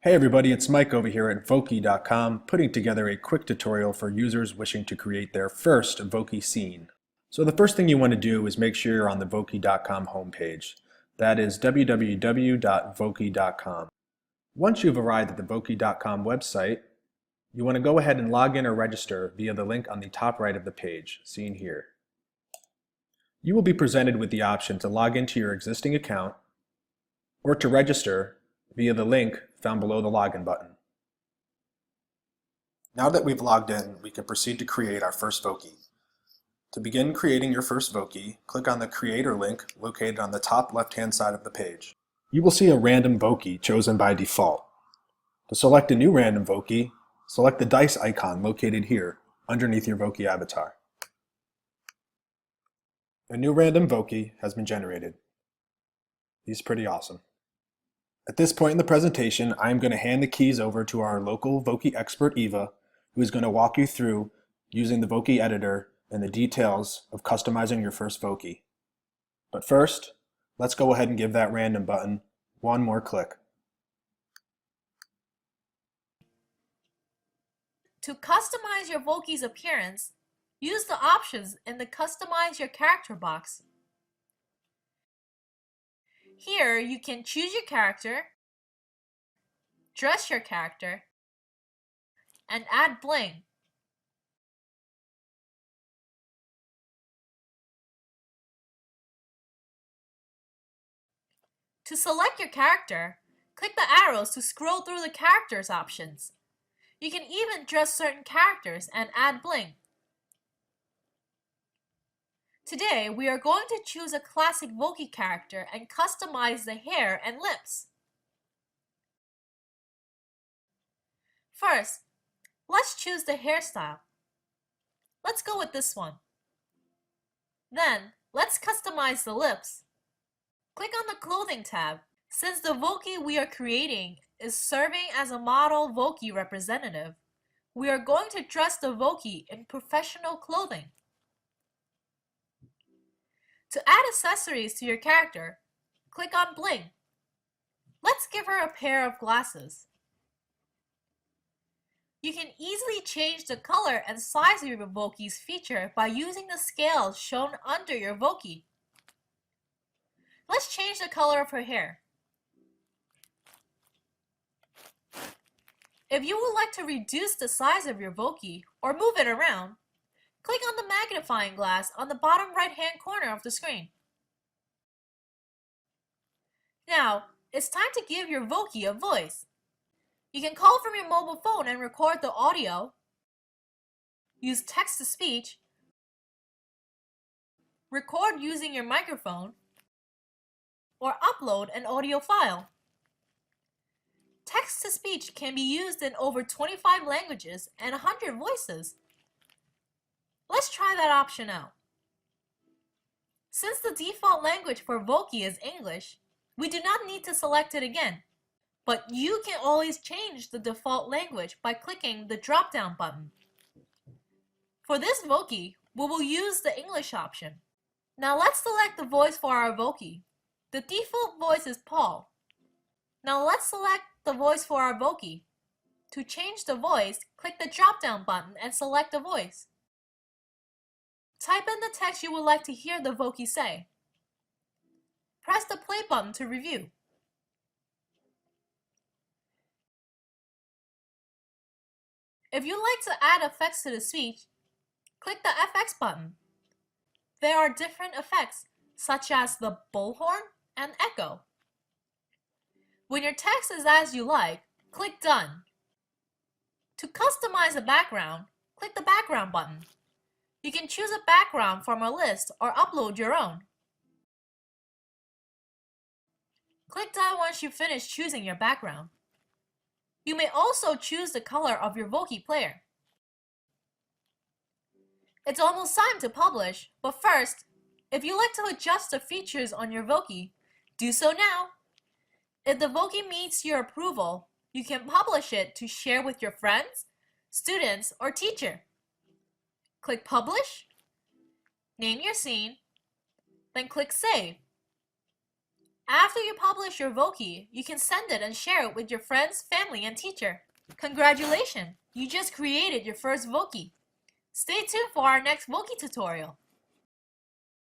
Hey everybody, it's Mike over here at Voki.com, putting together a quick tutorial for users wishing to create their first Voki scene. So the first thing you want to do is make sure you're on the Voki.com homepage. That is www.voki.com. Once you've arrived at the Voki.com website, you want to go ahead and log in or register via the link on the top right of the page, seen here. You will be presented with the option to log into your existing account or to register via the link found below the login button. Now that we've logged in, we can proceed to create our first Voki. To begin creating your first Voki, click on the Creator link located on the top left-hand side of the page. You will see a random Voki chosen by default. To select a new random Voki, select the dice icon located here underneath your Voki avatar. A new random Voki has been generated. He's pretty awesome. At this point in the presentation, I'm going to hand the keys over to our local Voki expert, Eva, who is going to walk you through using the Voki editor and the details of customizing your first Voki. But first, let's go ahead and give that random button one more click. To customize your Voki's appearance, use the options in the Customize Your Character box. Here, you can choose your character, dress your character, and add bling. To select your character, click the arrows to scroll through the characters options. You can even dress certain characters and add bling. Today, we are going to choose a classic Voki character and customize the hair and lips. First, let's choose the hairstyle. Let's go with this one. Then, let's customize the lips. Click on the Clothing tab. Since the Voki we are creating is serving as a model Voki representative, we are going to dress the Voki in professional clothing. To add accessories to your character, click on Bling. Let's give her a pair of glasses. You can easily change the color and size of your Voki's feature by using the scales shown under your Voki. Let's change the color of her hair. If you would like to reduce the size of your Voki or move it around, click on the magnifying glass on the bottom right-hand corner of the screen. Now, it's time to give your Voki a voice. You can call from your mobile phone and record the audio, use text-to-speech, record using your microphone, or upload an audio file. Text-to-speech can be used in over 25 languages and 100 voices. Let's try that option out. Since the default language for Voki is English, we do not need to select it again, but you can always change the default language by clicking the drop-down button. For this Voki, we will use the English option. Now let's select the voice for our Voki. The default voice is Paul. Now let's select the voice for our Voki. To change the voice, click the drop-down button and select a voice. Type in the text you would like to hear the Voki say. Press the play button to review. If you'd like to add effects to the speech, click the FX button. There are different effects, such as the bullhorn and echo. When your text is as you like, click Done. To customize a background, click the Background button. You can choose a background from a list or upload your own. Click Done once you finish choosing your background. You may also choose the color of your Voki player. It's almost time to publish, but first, if you like to adjust the features on your Voki, do so now. If the Voki meets your approval, you can publish it to share with your friends, students, or teacher. Click Publish, name your scene, then click Save. After you publish your Voki, you can send it and share it with your friends, family, and teacher. Congratulations! You just created your first Voki. Stay tuned for our next Voki tutorial.